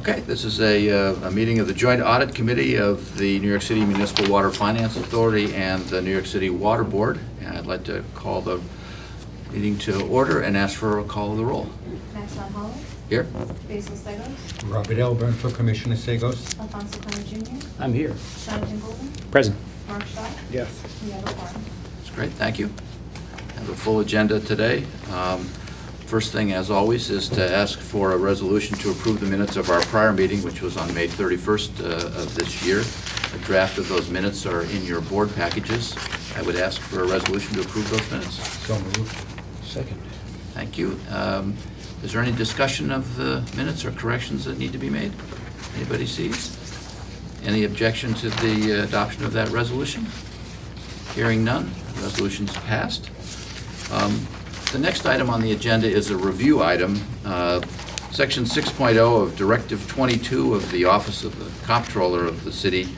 Okay, this is a meeting of the Joint Audit Committee of the New York City Municipal Water Finance Authority and the New York City Water Board. And I'd like to call the meeting to order and ask for a call of the roll. Maxwell Hollow. Here. Basil Segos. Robert Elburn for Commissioner Segos. Alfonso Plano Jr. I'm here. Jonathan Golden. Present. Mark Shaw. Yes. We have a quorum. That's great, thank you. Have a full agenda today. First thing, as always, is to ask for a resolution to approve the minutes of our prior meeting, which was on May 31st of this year. A draft of those minutes are in your board packages. I would ask for a resolution to approve those minutes. So moved. Second. Thank you. Is there any discussion of the minutes or corrections that need to be made? Anybody sees? Any objection to the adoption of that resolution? Hearing none, resolution's passed. The next item on the agenda is a review item. Section 6.0 of Directive 22 of the Office of the Comptroller of the City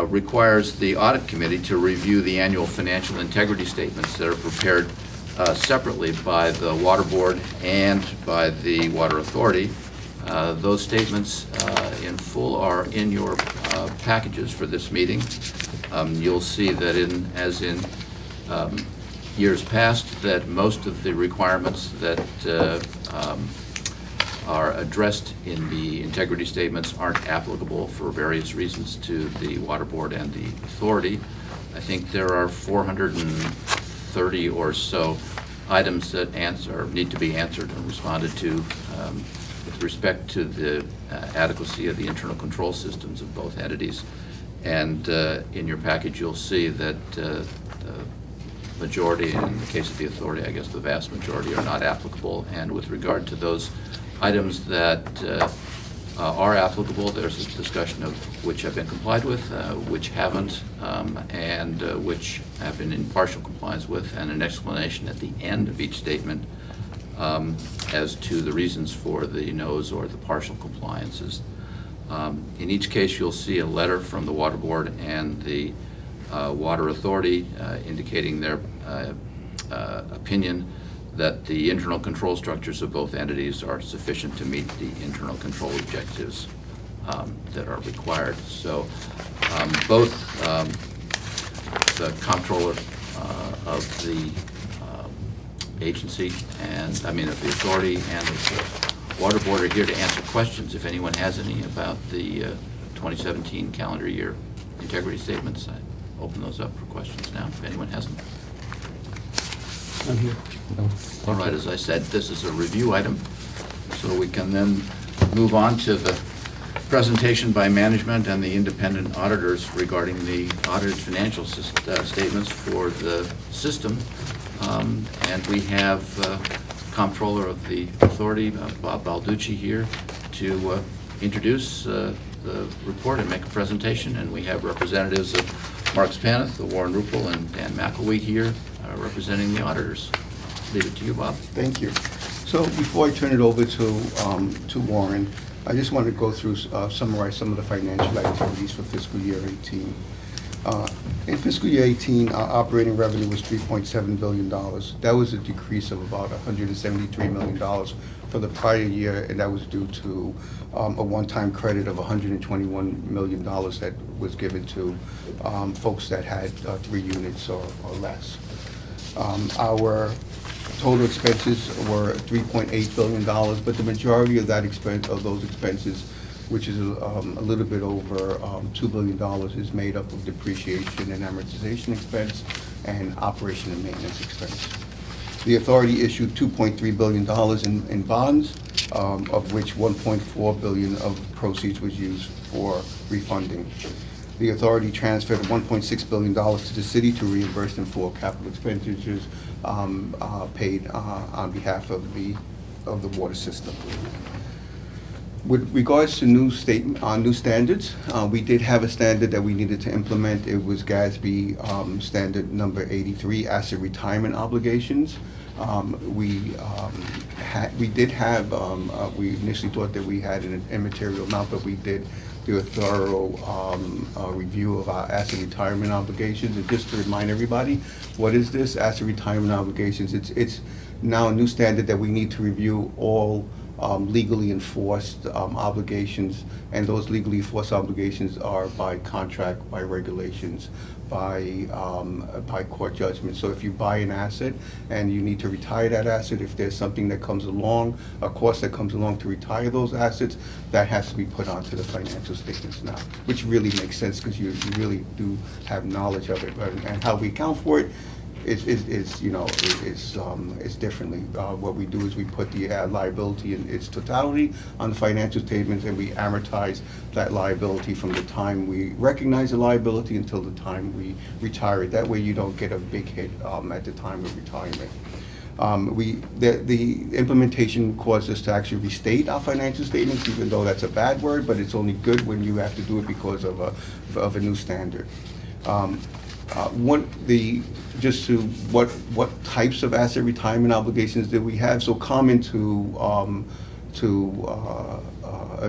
requires the Audit Committee to review the annual financial integrity statements that are prepared separately by the Water Board and by the Water Authority. Those statements in full are in your packages for this meeting. You'll see that as in years past, that most of the requirements that are addressed in the integrity statements aren't applicable for various reasons to the Water Board and the Authority. I think there are 430 or so items that need to be answered and responded to with respect to the adequacy of the internal control systems of both entities. And in your package, you'll see that the majority, in the case of the Authority, I guess the vast majority, are not applicable. And with regard to those items that are applicable, there's a discussion of which have been complied with, which haven't, and which have been in partial compliance with, and an explanation at the end of each statement as to the reasons for the no's or the partial compliances. In each case, you'll see a letter from the Water Board and the Water Authority indicating their opinion that the internal control structures of both entities are sufficient to meet the internal control objectives that are required. So both the comptroller of the agency and, of the Authority and the Water Board are here to answer questions if anyone has any about the 2017 calendar year integrity statements. I open those up for questions now, if anyone hasn't. I'm here. All right, as I said, this is a review item, so we can then move on to the presentation by management and the independent auditors regarding the audited financial statements for the system. And we have Comptroller of the Authority, Bob Balducci, here to introduce the report and make a presentation. And we have representatives of Mark Spaneth, the Warren Ruppel, and Dan McElwee here representing the auditors. Leave it to you, Bob. Thank you. So before I turn it over to Warren, I just want to go through, summarize some of the financial activities for fiscal year 18. In fiscal year 18, our operating revenue was $3.7 billion. That was a decrease of about $173 million for the prior year, and that was due to a one-time credit of $121 million that was given to folks that had 3 units or less. Our total expenses were $3.8 billion, but the majority of those expenses, which is a little bit over $2 billion, is made up of depreciation and amortization expense and operation and maintenance expense. The Authority issued $2.3 billion in bonds, of which $1.4 billion of proceeds was used for refunding. The Authority transferred $1.6 billion to the city to reimburse them for capital expenditures paid on behalf of the water system. With regards to new standards, we did have a standard that we needed to implement. It was GASB standard number 83, asset retirement obligations. We initially thought that we had an immaterial amount, but we did do a thorough review of our asset retirement obligations. And just to remind everybody, what is this asset retirement obligations? It's now a new standard that we need to review all legally enforced obligations, and those legally enforced obligations are by contract, by regulations, by court judgment. So if you buy an asset and you need to retire that asset, if there's something that comes along, a cost that comes along to retire those assets, that has to be put onto the financial statements now, which really makes sense because you really do have knowledge of it. And how we account for it is you know, is differently. What we do is we put the liability in its totality on the financial statements, and we amortize that liability from the time we recognize the liability until the time we retire it. That way you don't get a big hit at the time of retirement. The implementation caused us to actually restate our financial statements, even though that's a bad word, but it's only good when you have to do it because of a new standard. Just to what types of asset retirement obligations did we have? So common to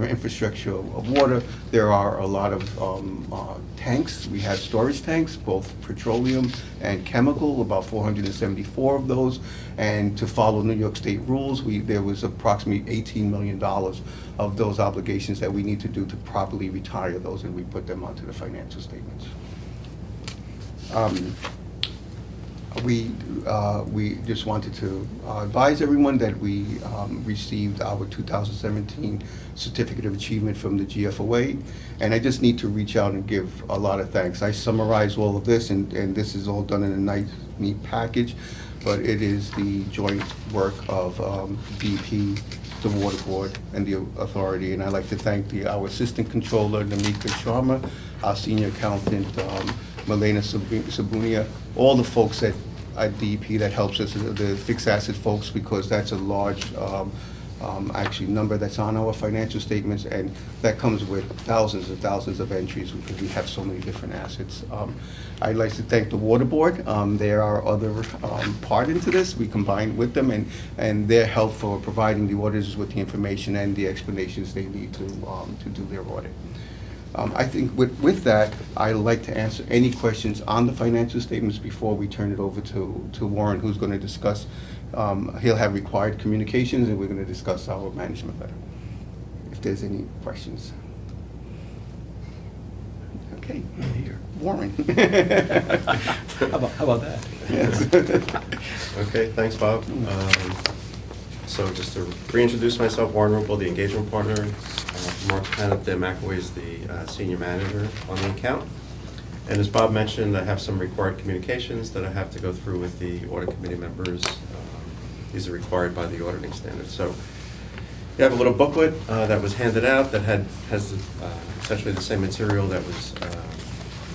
infrastructure of water, there are a lot of tanks. We have storage tanks, both petroleum and chemical, about 474 of those. And to follow New York State rules, there was approximately $18 million of those obligations that we need to do to properly retire those, and we put them onto the financial statements. We just wanted to advise everyone that we received our 2017 Certificate of Achievement from the GFOA, and I just need to reach out and give a lot of thanks. I summarize all of this, and this is all done in a nice, neat package, but it is the joint work of DP, the Water Board, and the authority, and I'd like to thank our Assistant Controller, Namika Sharma, our Senior Accountant, Milena Sabunia, all the folks at DEP that helps us, the fixed asset folks, because that's a large actually number that's on our financial statements, and that comes with thousands and thousands of entries because we have so many different assets. I'd like to thank the Water Board. There are other part into this. We combine with them, and their help for providing the auditors with the information and the explanations they need to do their audit. I think with that, I'd like to answer any questions on the financial statements before we turn it over to Warren, who's going to discuss. He'll have required communications, and we're going to discuss our management letter. If there's any questions. Okay, here, Warren. How about that? Yes. Okay, thanks, Bob. So just to reintroduce myself, Warren Rupel, the engagement partner. Mark McAvoy is the senior manager on the account. And as Bob mentioned, I have some required communications that I have to go through with the audit committee members. These are required by the auditing standards. So you have a little booklet that was handed out that has essentially the same material that was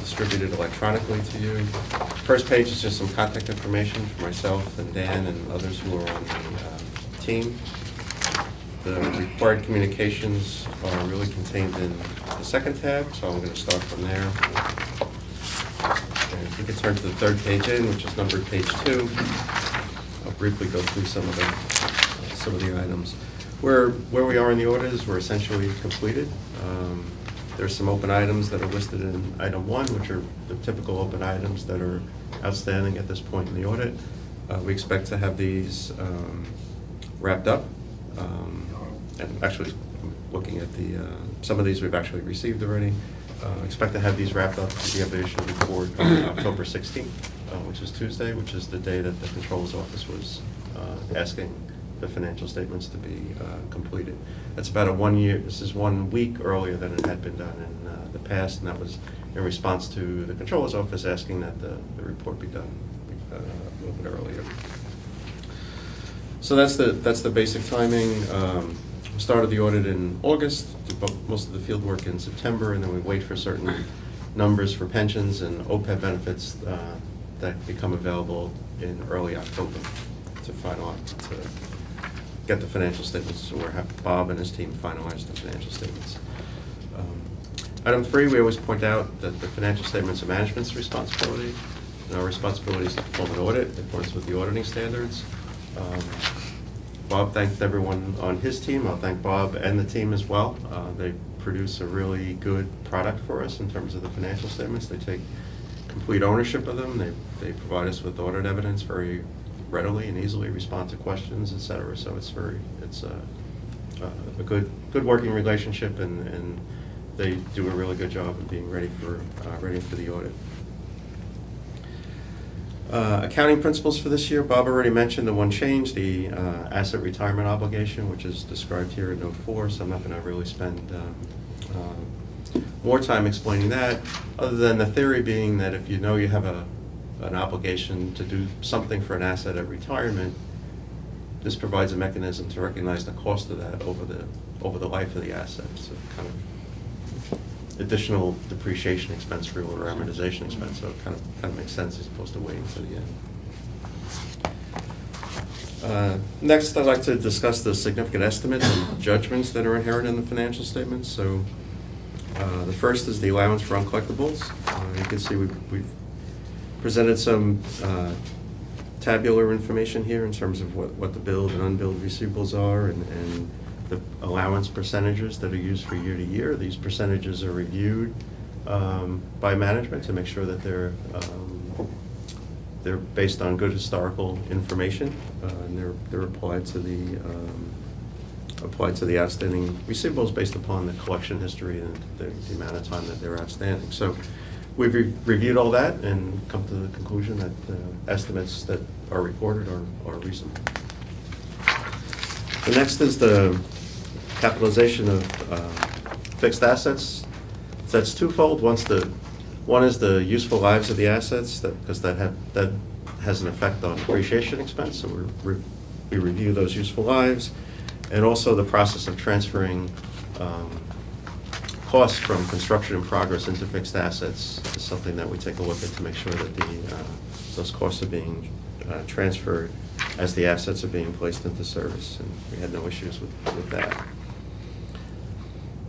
distributed electronically to you. First page is just some contact information for myself and Dan and others who are on the team. The required communications are really contained in the second tab, so I'm going to start from there. And if we could turn to the third page in, which is numbered page 2, I'll briefly go through some of the items. Where we are in the audit is we're essentially completed. There's some open items that are listed in item 1, which are the typical open items that are outstanding at this point in the audit. We expect to have these wrapped up. And actually, looking at some of these we've actually received already. Expect to have these wrapped up to be able to issue a report on October 16th, which is Tuesday, which is the day that the Controller's Office was asking the financial statements to be completed. That's about this is 1 week earlier than it had been done in the past, and that was in response to the Controller's Office asking that the report be done a little bit earlier. So that's the basic timing. Started the audit in August, did most of the field work in September, and then we wait for certain numbers for pensions and OPEB benefits that become available in early October to get the financial statements, so we'll have Bob and his team finalize the financial statements. Item 3, we always point out that the financial statements are management's responsibility, and our responsibility is to perform an audit in accordance with the auditing standards. Bob thanked everyone on his team. I'll thank Bob and the team as well. They produce a really good product for us in terms of the financial statements. They take complete ownership of them. They provide us with audit evidence very readily and easily, respond to questions, etc. So it's a good working relationship, and they do a really good job of being ready for the audit. Accounting principles for this year, Bob already mentioned the one change, the asset retirement obligation, which is described here in note 4, so I'm not going to really spend more time explaining that, other than the theory being that if you know you have an obligation to do something for an asset at retirement, this provides a mechanism to recognize the cost of that over the life of the asset. So kind of additional depreciation expense for or amortization expense. So it kind of makes sense as opposed to waiting to the end. Next, I'd like to discuss the significant estimates and judgments that are inherent in the financial statements. So the first is the allowance for uncollectibles. You can see we've presented some tabular information here in terms of what the billed and unbilled receivables are, and the allowance percentages that are used for year to year. These percentages are reviewed by management to make sure that they're based on good historical information, and they're applied to the outstanding receivables based upon the collection history and the amount of time that they're outstanding. So we've reviewed all that and come to the conclusion that the estimates that are recorded are reasonable. The next is the capitalization of fixed assets. So that's twofold. One is the useful lives of the assets, because that has an effect on depreciation expense. So we review those useful lives, and also the process of transferring costs from construction in progress into fixed assets is something that we take a look at to make sure that those costs are being transferred as the assets are being placed into service, and we had no issues with that.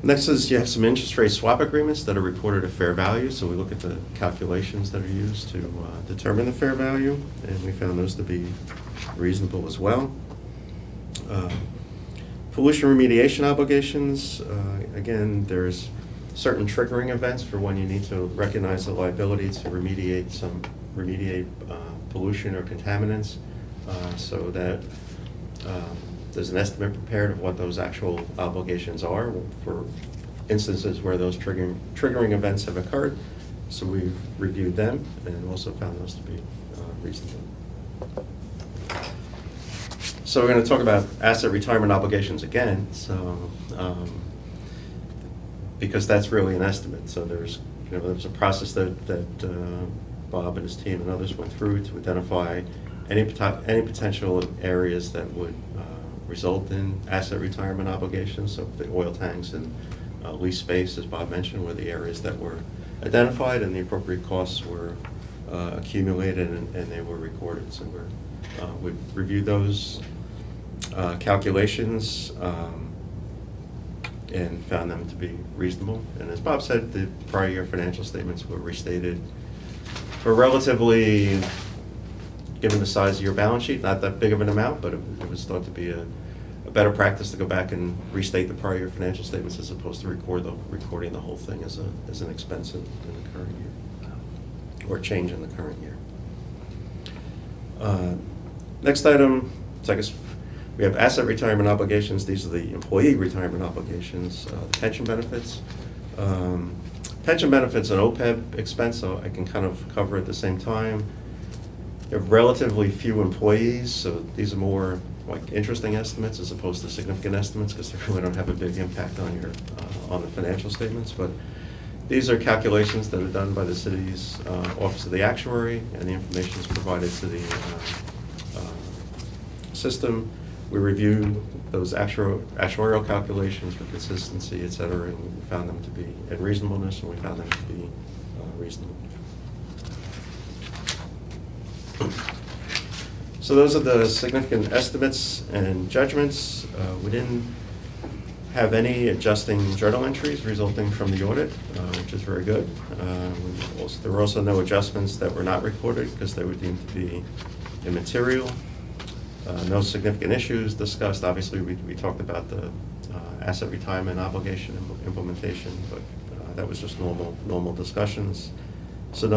Next is you have some interest rate swap agreements that are reported at fair value, so we look at the calculations that are used to determine the fair value, and we found those to be reasonable as well. Pollution remediation obligations, again, there's certain triggering events for when you need to recognize the liability to remediate pollution or contaminants, so that there's an estimate prepared of what those actual obligations are for instances where those triggering events have occurred. So we've reviewed them and also found those to be reasonable. So we're going to talk about asset retirement obligations again. So because that's really an estimate. So there's a process that Bob and his team and others went through to identify any potential areas that would result in asset retirement obligations. So the oil tanks and lease space, as Bob mentioned, were the areas that were identified, and the appropriate costs were accumulated and they were recorded. So we've reviewed those calculations and found them to be reasonable. And as Bob said, the prior year financial statements were restated for relatively, given the size of your balance sheet, not that big of an amount, but it was thought to be a better practice to go back and restate the prior year financial statements as opposed to recording the whole thing as an expense in the current year, or change in the current year. Next item, so I guess we have asset retirement obligations. These are the employee retirement obligations, pension benefits. Pension benefits and OPEB expense, so I can kind of cover at the same time. You have relatively few employees, so these are more like interesting estimates as opposed to significant estimates, because they really don't have a big impact on the financial statements. But these are calculations that are done by the city's Office of the Actuary, and the information is provided to the system. We review those actuarial calculations for consistency, et cetera, and we found them to be at reasonableness, and we found them to be reasonable. So those are the significant estimates and judgments. We didn't have any adjusting journal entries resulting from the audit, which is very good. There were also no adjustments that were not recorded because they were deemed to be immaterial. No significant issues discussed. Obviously, we talked about the asset retirement obligation implementation, but that was just normal discussions. So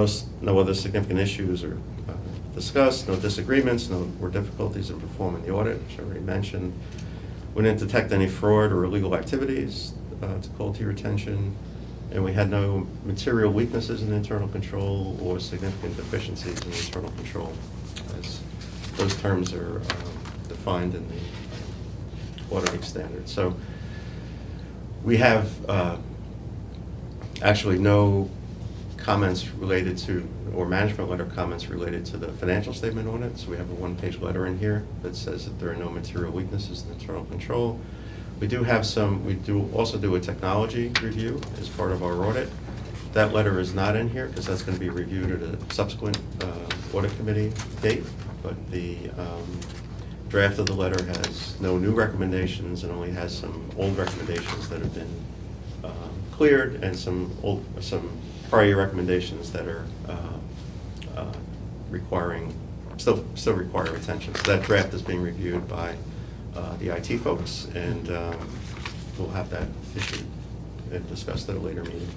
no other significant issues are discussed, no disagreements, no more difficulties in performing the audit, which I already mentioned. We didn't detect any fraud or illegal activities to call to your attention, and we had no material weaknesses in internal control or significant deficiencies in internal control, as those terms are defined in the auditing standards. So we have actually no comments related to, or management letter comments related to the financial statement audit. So we have a one-page letter in here that says that there are no material weaknesses in internal control. We do have some, we do also do a technology review as part of our audit. That letter is not in here because that's going to be reviewed at a subsequent audit committee date. But the draft of the letter has no new recommendations and only has some old recommendations that have been cleared and some prior year recommendations that are still require attention. So that draft is being reviewed by the IT folks, and we'll have that issued and discussed at a later meeting.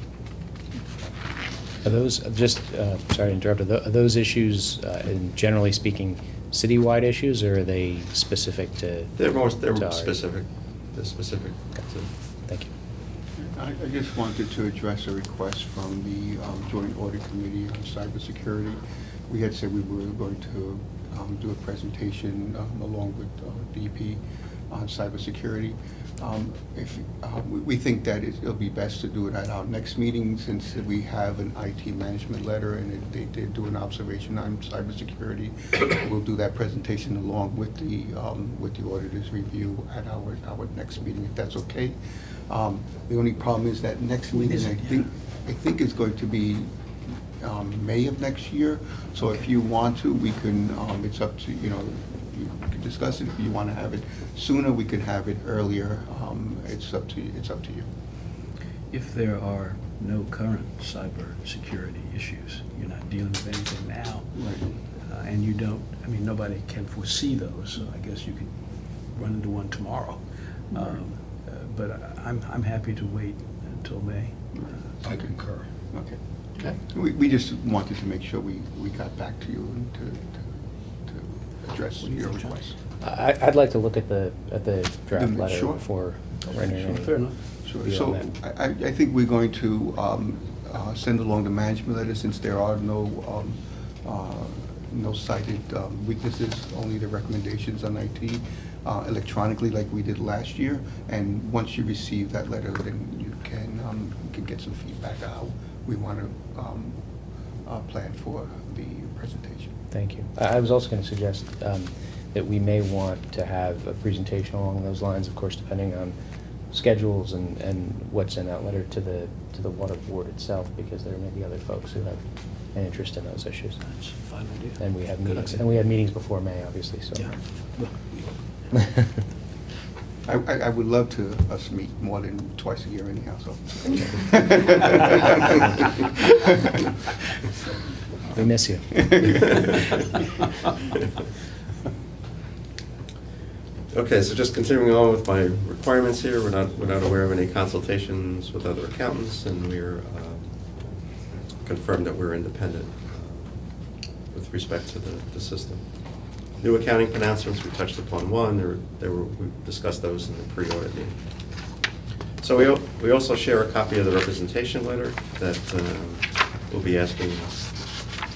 Are those, just, sorry to interrupt, are those issues, and generally speaking, citywide issues, or are they specific to? They're to ours? specific. They're specific. Thank you. I just wanted to address a request from the Joint Audit Committee on Cybersecurity. We had said we were going to do a presentation along with DP on cybersecurity. We think that it'll be best to do it at our next meeting, since we have an IT management letter and they did do an observation on cybersecurity. We'll do that presentation along with the auditor's review at our next meeting, if that's okay. The only problem is that next meeting, I think is going to be May of next year. So if you want to, we can, it's up to, you can discuss it. If you want to have it sooner, we can have it earlier. It's up to you. If there are no current cybersecurity issues, you're not dealing with anything now, Right. and you don't, I mean, nobody can foresee those, so I guess you could run into one tomorrow. But I'm happy to wait until May. I concur. Okay. Okay. We just wanted to make sure we got back to you and to address What do you your think, John? request. I'd like to look at the draft letter Sure. before rendering any Fair enough. Sure. view So on that. I think we're going to send along the management letter, since there are no cited weaknesses, only the recommendations on IT, electronically like we did last year. And once you receive that letter, then you can get some feedback on how we want to plan for the presentation. Thank you. I was also going to suggest that we may want to have a presentation along those lines, of course, depending on schedules and what's in that letter to the water board itself, because there may be other folks who have an interest in those issues. That's a fine idea. And we have Good meetings, idea. and we have meetings before May, obviously, so. Yeah. I would love to us meet more than twice a year anyhow, so. We miss you. Okay, so just continuing on with my requirements here, we're not aware of any consultations with other accountants, and we're confirmed that we're independent with respect to the system. New accounting pronouncements, we touched upon one. We discussed those in the pre-audit meeting. So we also share a copy of the representation letter that we'll be asking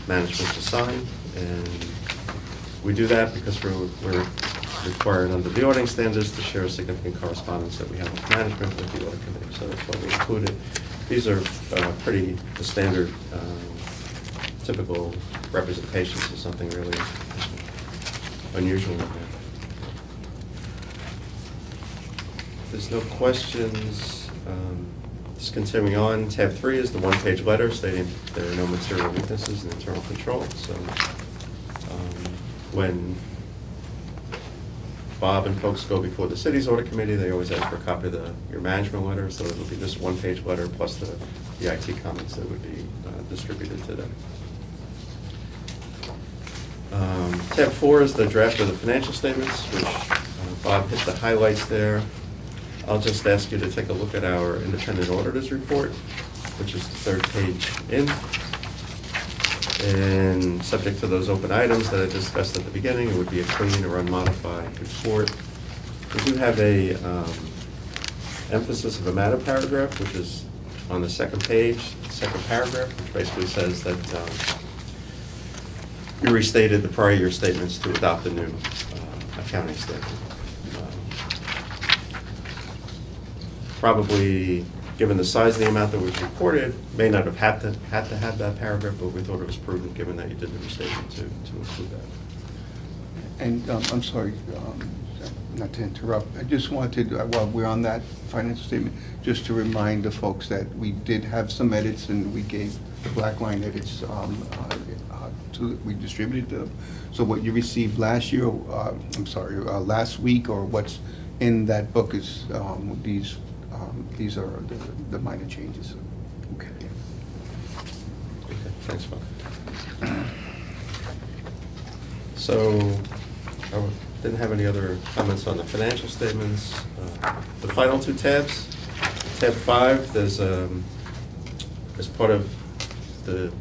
management to sign, and we do that because we're required under the auditing standards to share significant correspondence that we have with management with the audit committee. So that's why we included. These are pretty standard, typical representations of something really unusual in there. If there's no questions, just continuing on, tab 3 is the one-page letter stating there are no material weaknesses in internal control. So when Bob and folks go before the city's audit committee, they always ask for a copy of your management letter, so it'll be just one-page letter plus the IT comments that would be distributed to them. Tab 4 is the draft of the financial statements, which Bob hit the highlights there. I'll just ask you to take a look at our independent auditor's report, which is the third page in. And subject to those open items that I discussed at the beginning, it would be a clean or unmodified report. We do have a emphasis of a matter paragraph, which is on the second page, second paragraph, which basically says that you restated the prior year statements to adopt the new accounting statement. Probably, given the size of the amount that was reported, may not have had to have that paragraph, but we thought it was prudent, given that you did the restatement, to include that. And I'm sorry, not to interrupt, I just wanted, while we're on that financial statement, just to remind the folks that we did have some edits, and we gave the black line edits, we distributed them. So what you received last year, last week, or what's in that book is, these are the minor changes. Okay. Okay, thanks, Bob. So, I didn't have any other comments on the financial statements. The final two tabs, tab 5, there's, as part of the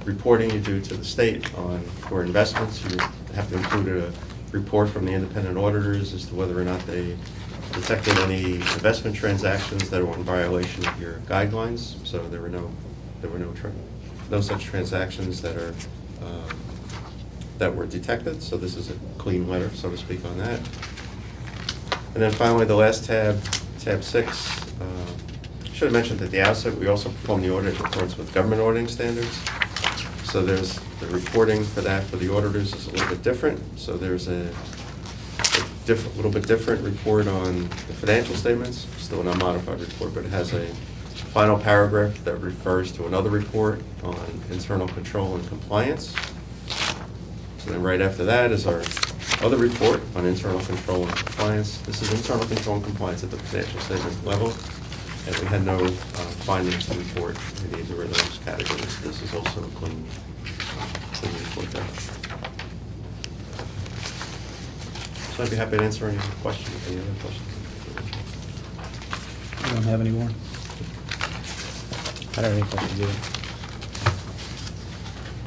reporting you do to the state for investments, you have to include a report from the independent auditors as to whether or not they detected any investment transactions that were in violation of your guidelines. So there were no such transactions that were detected. So this is a clean letter, so to speak, on that. And then finally, the last tab, tab 6. Should have mentioned at the outset, we also perform the audit in accordance with government auditing standards. So there's the reporting for that for the auditors is a little bit different. So there's a little bit different report on the financial statements, still an unmodified report, but it has a final paragraph that refers to another report on internal control and compliance. So then right after that is our other report on internal control and compliance. This is internal control and compliance at the financial statement level, and we had no findings to report in either of those categories. This is also a clean report there. So I'd be happy to answer any questions, any other questions. I don't have any more. I don't have any questions either.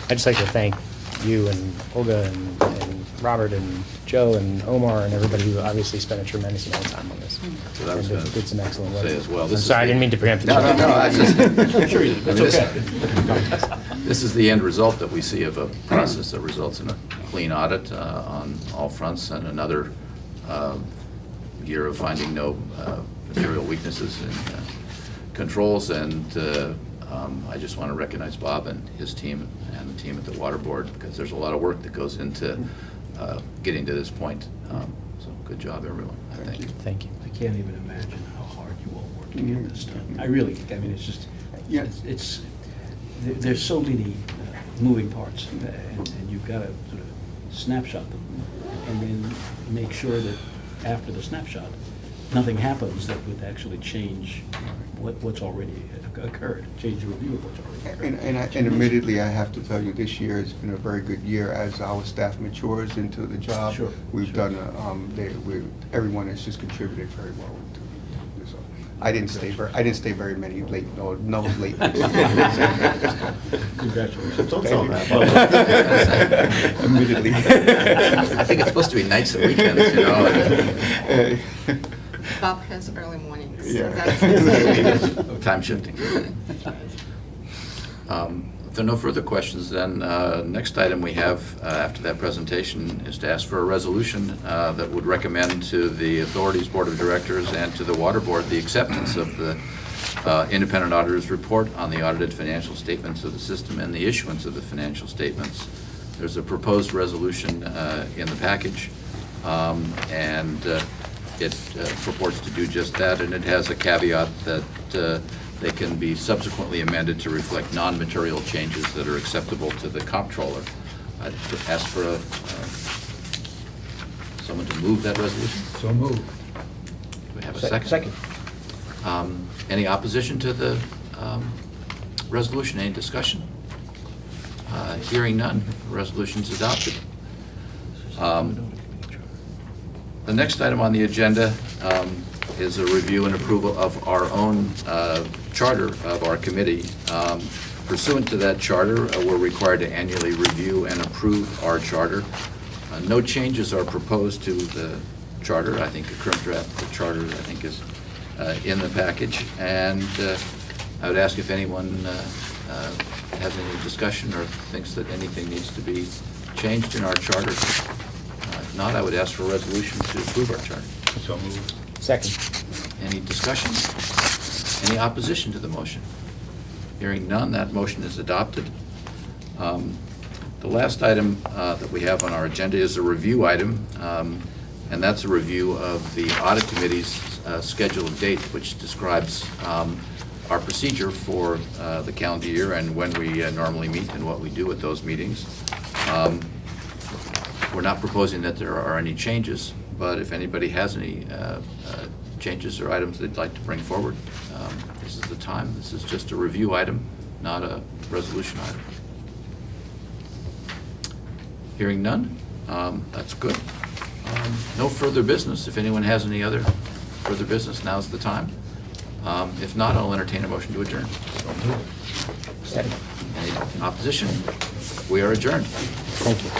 I'd just like to thank you and Olga and Robert and Joe and Omar and everybody who obviously spent a tremendous amount of time on this. So that was And gonna did some excellent work. say as well, I'm this is sorry, I the- didn't mean to preempt. No, I just. Sure you did. I mean, It's this- This is the end result that we see of a process that results in a clean audit on all fronts, and another year of finding no material weaknesses in controls. And I just want to recognize Bob and his team and the team at the Water Board, because there's a lot of work that goes into getting to this point. So good job, everyone. I think. Thank you. I can't even imagine how hard you all work to get this done. I really, I mean, it's just, Yeah. there's so many moving parts, and you've got to sort of snapshot them, and then make sure that after the snapshot, nothing happens that would actually change what's already occurred, change the review of what's already occurred. And admittedly, I have to tell you, this year has been a very good year as our staff matures into the job. Sure, We've sure. done, everyone has just contributed very well to this. I didn't stay very many late, no late. Congratulations. Don't tell them that. Admittedly. I think it's supposed to be nights and weekends, you know. Bob has early mornings. Yeah. That's- Time shifting. If there are no further questions, then next item we have after that presentation is to ask for a resolution that would recommend to the authorities board of directors and to the water board the acceptance of the independent auditor's report on the audited financial statements of the system and the issuance of the financial statements. There's a proposed resolution in the package, and it purports to do just that, and it has a caveat that they can be subsequently amended to reflect non-material changes that are acceptable to the comptroller. I'd ask for someone to move that resolution. So moved. Do we have a second? Second. Any opposition to the resolution? Any discussion? Hearing none, the resolution is adopted. The next item on the agenda is a review and approval of our own charter of our committee. Pursuant to that charter, we're required to annually review and approve our charter. No changes are proposed to the charter. I think a current draft of the charter, I think, is in the package. And I would ask if anyone has any discussion or thinks that anything needs to be changed in our charter. If not, I would ask for a resolution to approve our charter. So moved. Second. Any discussion? Any opposition to the motion? Hearing none, that motion is adopted. The last item that we have on our agenda is a review item, and that's a review of the Audit Committee's schedule of dates, which describes our procedure for the calendar year and when we normally meet and what we do at those meetings. We're not proposing that there are any changes, but if anybody has any changes or items they'd like to bring forward, this is the time. This is just a review item, not a resolution item. Hearing none, that's good. No further business. If anyone has any other further business, now's the time. If not, I'll entertain a motion to adjourn. Second. Any opposition? We are adjourned. Thank you.